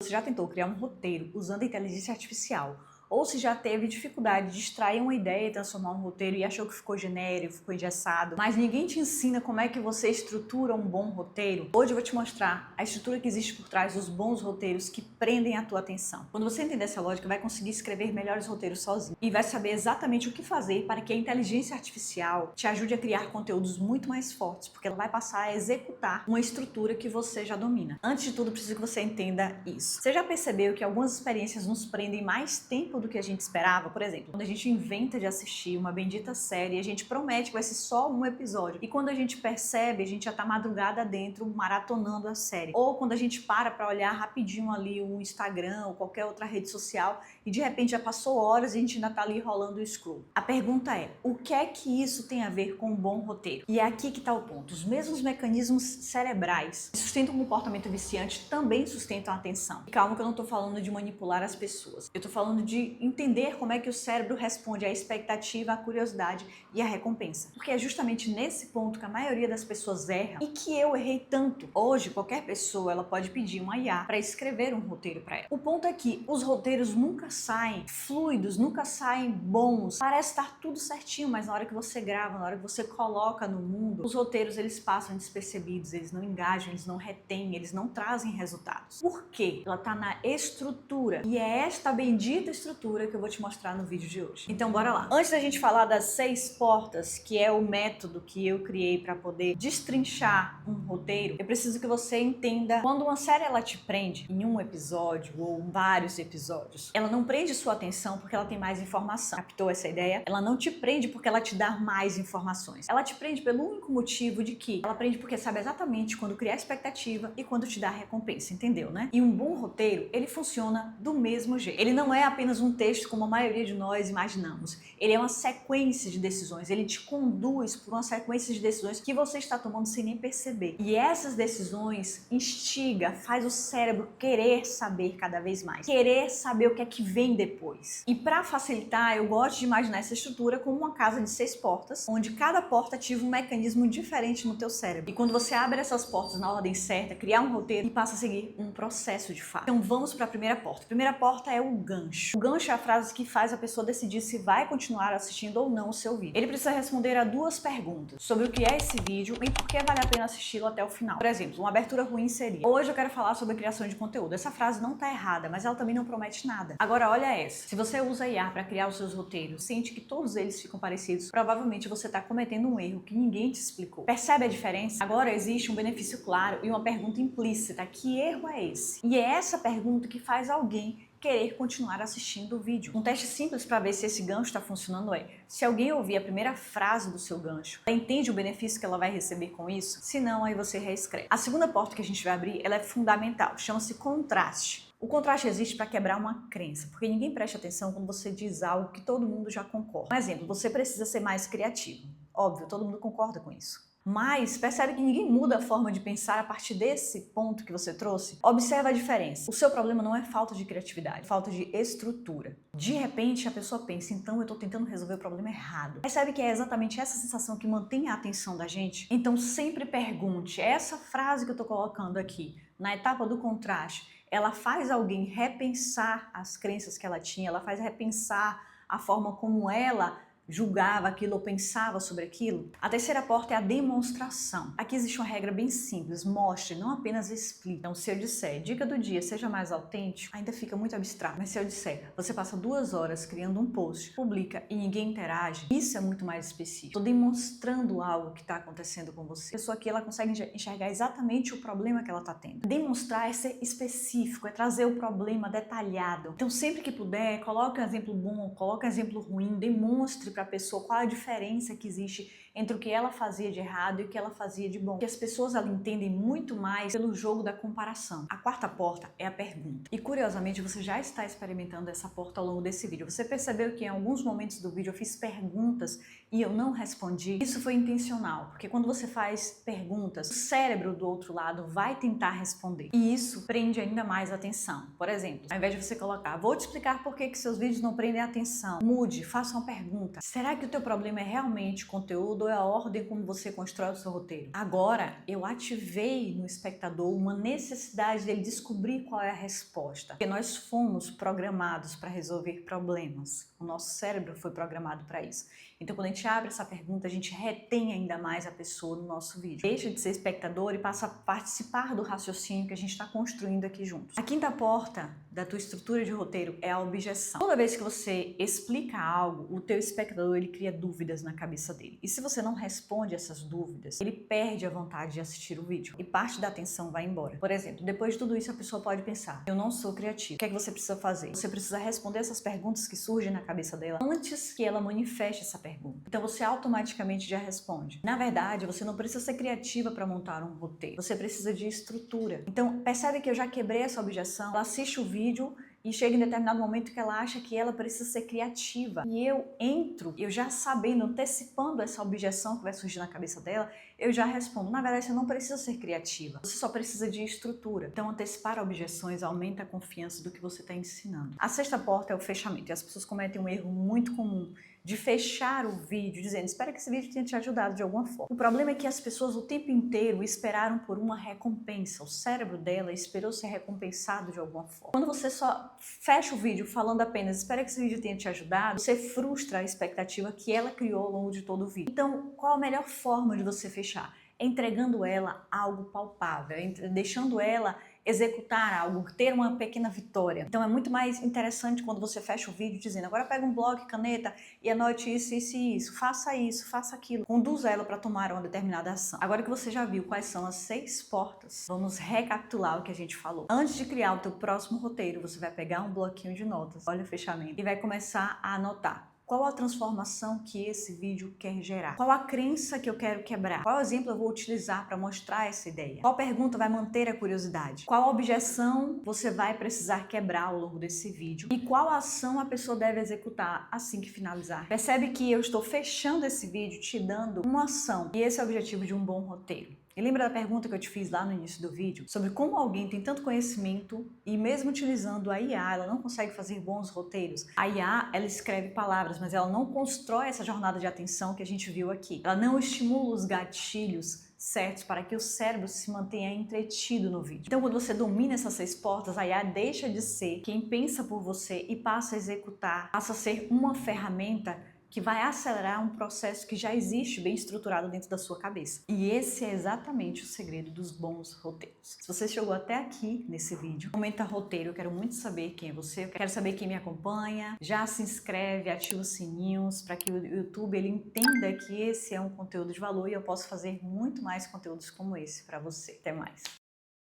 você já tentou criar um roteiro usando a inteligência artificial, ou se já teve dificuldade de extrair uma ideia e transformar um roteiro e achou que ficou genérico, ficou engessado, mas ninguém te ensina como é que você estrutura um bom roteiro, hoje eu vou te mostrar a estrutura que existe por trás dos bons roteiros que prendem a tua atenção. Quando você entender essa lógica, vai conseguir escrever melhores roteiros sozinho e vai saber exatamente o que fazer para que a inteligência artificial te ajude a criar conteúdos muito mais fortes, porque ela vai passar a executar uma estrutura que você já domina. Antes de tudo, preciso que você entenda isso. Você já percebeu que algumas experiências nos prendem mais tempo do que a gente esperava? Por exemplo, quando a gente inventa de assistir uma bendita série, a gente promete que vai ser só um episódio. E quando a gente percebe, a gente já tá madrugada dentro maratonando a série. Ou quando a gente para olhar rapidinho ali o Instagram ou qualquer outra rede social e de repente já passou horas e a gente ainda tá ali rolando o scroll. A pergunta é, o que é que isso tem a ver com um bom roteiro? E é aqui que tá o ponto. Os mesmos mecanismos cerebrais que sustentam o comportamento viciante também sustentam a atenção. E calma que eu não tô falando de manipular as pessoas. Eu tô falando de entender como é que o cérebro responde à expectativa, à curiosidade e à recompensa. Porque é justamente nesse ponto que a maioria das pessoas erra e que eu errei tanto. Hoje, qualquer pessoa ela pode pedir uma IA para escrever um roteiro para ela. O ponto é que os roteiros nunca saem fluidos, nunca saem bons. Parece estar tudo certinho, mas na hora que você grava, na hora que você coloca no mundo, os roteiros eles passam despercebidos, eles não engajam, eles não retêm, eles não trazem resultados. Por quê? Ela está na estrutura. E é esta bendita estrutura que eu vou te mostrar no vídeo de hoje. Então bora lá. Antes da gente falar das 6 portas, que é o método que eu criei para poder destrinchar um roteiro, eu preciso que você entenda quando uma série ela te prende em um episódio ou vários episódios, ela não prende sua atenção porque ela tem mais informação. Captou essa ideia? Ela não te prende porque ela te dá mais informações. Ela te prende pelo único motivo de que ela prende porque sabe exatamente quando criar expectativa e quando te dar recompensa, entendeu, né? E um bom roteiro, ele funciona do mesmo jeito. Ele não é apenas um texto como a maioria de nós imaginamos. Ele é uma sequência de decisões, ele te conduz por uma sequência de decisões que você está tomando sem nem perceber. E essas decisões instiga, faz o cérebro querer saber cada vez mais, querer saber o que é que vem depois. E para facilitar, eu gosto de imaginar essa estrutura como uma casa de 6 portas, onde cada porta ativa um mecanismo diferente no teu cérebro. E quando você abre essas portas na ordem certa, criar um roteiro e passa a seguir um processo de fato. Então vamos para a primeira porta. A primeira porta é o gancho. O gancho é a frase que faz a pessoa decidir se vai continuar assistindo ou não o seu vídeo. Ele precisa responder a 2 perguntas sobre o que é esse vídeo e por que vale a pena assisti-lo até o final. Por exemplo, uma abertura ruim seria: hoje eu quero falar sobre criação de conteúdo. Essa frase não tá errada, mas ela também não promete nada. Agora olha essa. Se você usa a IA para criar os seus roteiros, sente que todos eles ficam parecidos, provavelmente você tá cometendo um erro que ninguém te explicou. Percebe a diferença? Agora existe um benefício claro e uma pergunta implícita. Que erro é esse? E é essa pergunta que faz alguém querer continuar assistindo o vídeo. Um teste simples para ver se esse gancho está funcionando é: se alguém ouvir a primeira frase do seu gancho, ela entende o benefício que ela vai receber com isso? Se não, aí você reescreve. A segunda porta que a gente vai abrir, ela é fundamental, chama-se contraste. O contraste existe para quebrar uma crença, porque ninguém presta atenção quando você diz algo que todo mundo já concorda. Um exemplo, você precisa ser mais criativo. Óbvio, todo mundo concorda com isso. Mas percebe que ninguém muda a forma de pensar a partir desse ponto que você trouxe? Observa a diferença. O seu problema não é falta de criatividade, é falta de estrutura. De repente a pessoa pensa, então eu estou tentando resolver o problema errado. Percebe que é exatamente essa sensação que mantém a atenção da gente? Então sempre pergunte, essa frase que eu estou colocando aqui, na etapa do contraste, ela faz alguém repensar as crenças que ela tinha, ela faz repensar a forma como ela julgava aquilo ou pensava sobre aquilo. A terceira porta é a demonstração. Aqui existe uma regra bem simples: mostre, não apenas explique. Então, se eu disser dica do dia, seja mais autêntico, ainda fica muito abstrato. Mas se eu disser, você passa 2 horas criando um post, publica e ninguém interage, isso é muito mais específico. Estou demonstrando algo que está acontecendo com você. A pessoa aqui, ela consegue enxergar exatamente o problema que ela está tendo. Demonstrar é ser específico, é trazer o problema detalhado. Então, sempre que puder, coloque um exemplo bom, coloque um exemplo ruim, demonstre para a pessoa qual a diferença que existe entre o que ela fazia de errado e o que ela fazia de bom. Porque as pessoas elas entendem muito mais pelo jogo da comparação. A quarta porta é a pergunta. E curiosamente você já está experimentando essa porta ao longo desse vídeo. Você percebeu que em alguns momentos do vídeo eu fiz perguntas e eu não respondi? Isso foi intencional, porque quando você faz perguntas, o cérebro do outro lado vai tentar responder. E isso prende ainda mais a atenção. Por exemplo, ao invés de você colocar, vou te explicar por que seus vídeos não prendem a atenção, mude, faça uma pergunta. Será que o teu problema é realmente conteúdo ou é a ordem como você constrói o seu roteiro? Agora, eu ativei no espectador uma necessidade dele descobrir qual é a resposta. Porque nós fomos programados para resolver problemas. O nosso cérebro foi programado para isso. Então, quando a gente abre essa pergunta, a gente retém ainda mais a pessoa no nosso vídeo. Deixa de ser espectador e passa a participar do raciocínio que a gente está construindo aqui juntos. A quinta porta da tua estrutura de roteiro é a objeção. Toda vez que você explica algo, o teu espectador ele cria dúvidas na cabeça dele. E se você não responde essas dúvidas, ele perde a vontade de assistir o vídeo e parte da atenção vai embora. Por exemplo, depois de tudo isso, a pessoa pode pensar: eu não sou criativo. O que é que você precisa fazer? Você precisa responder essas perguntas que surgem na cabeça dela antes que ela manifeste essa pergunta. Então você automaticamente já responde. Na verdade, você não precisa ser criativa para montar um roteiro. Você precisa de estrutura. Então percebe que eu já quebrei essa objeção. Ela assiste o vídeo e chega em determinado momento que ela acha que ela precisa ser criativa. E eu entro, eu já sabendo, antecipando essa objeção que vai surgir na cabeça dela, eu já respondo: na verdade, você não precisa ser criativa, você só precisa de estrutura. Então, antecipar objeções aumenta a confiança do que você está ensinando. A sexta porta é o fechamento. E as pessoas cometem um erro muito comum de fechar o vídeo dizendo: espero que esse vídeo tenha te ajudado de alguma forma. O problema é que as pessoas o tempo inteiro esperaram por uma recompensa. O cérebro dela esperou ser recompensado de alguma forma. Quando você só fecha o vídeo falando apenas: espero que esse vídeo tenha te ajudado, você frustra a expectativa que ela criou ao longo de todo o vídeo. Então, qual a melhor forma de você fechar? Entregando ela algo palpável, deixando ela executar algo, ter uma pequena vitória. Então é muito mais interessante quando você fecha o vídeo dizendo: agora pega um bloco e caneta e anote isso, isso e isso, faça aquilo. Conduza ela para tomar uma determinada ação. Agora que você já viu quais são as 6 portas, vamos recapitular o que a gente falou. Antes de criar o teu próximo roteiro, você vai pegar um bloquinho de notas, olha o fechamento, e vai começar a anotar. Qual a transformação que esse vídeo quer gerar? Qual a crença que eu quero quebrar? Qual exemplo eu vou utilizar para mostrar essa ideia? Qual pergunta vai manter a curiosidade? Qual objeção você vai precisar quebrar ao longo desse vídeo? E qual ação a pessoa deve executar assim que finalizar? Percebe que eu estou fechando esse vídeo te dando uma ação. E esse é o objetivo de um bom roteiro. E lembra da pergunta que eu te fiz lá no início do vídeo? Sobre como alguém tem tanto conhecimento e mesmo utilizando a IA, ela não consegue fazer bons roteiros. A IA, ela escreve palavras, mas ela não constrói essa jornada de atenção que a gente viu aqui. Ela não estimula os gatilhos certos para que o cérebro se mantenha entretido no vídeo. Então, quando você domina essas 6 portas, a IA deixa de ser quem pensa por você e passa a executar, passa a ser uma ferramenta que vai acelerar um processo que já existe bem estruturado dentro da sua cabeça. E esse é exatamente o segredo dos bons roteiros. Se você chegou até aqui nesse vídeo, comenta roteiro, eu quero muito saber quem é você, eu quero saber quem me acompanha, já se inscreve, ativa os sininhos para que o YouTube ele entenda que esse é um conteúdo de valor e eu posso fazer muito mais conteúdos como esse para você. Até mais!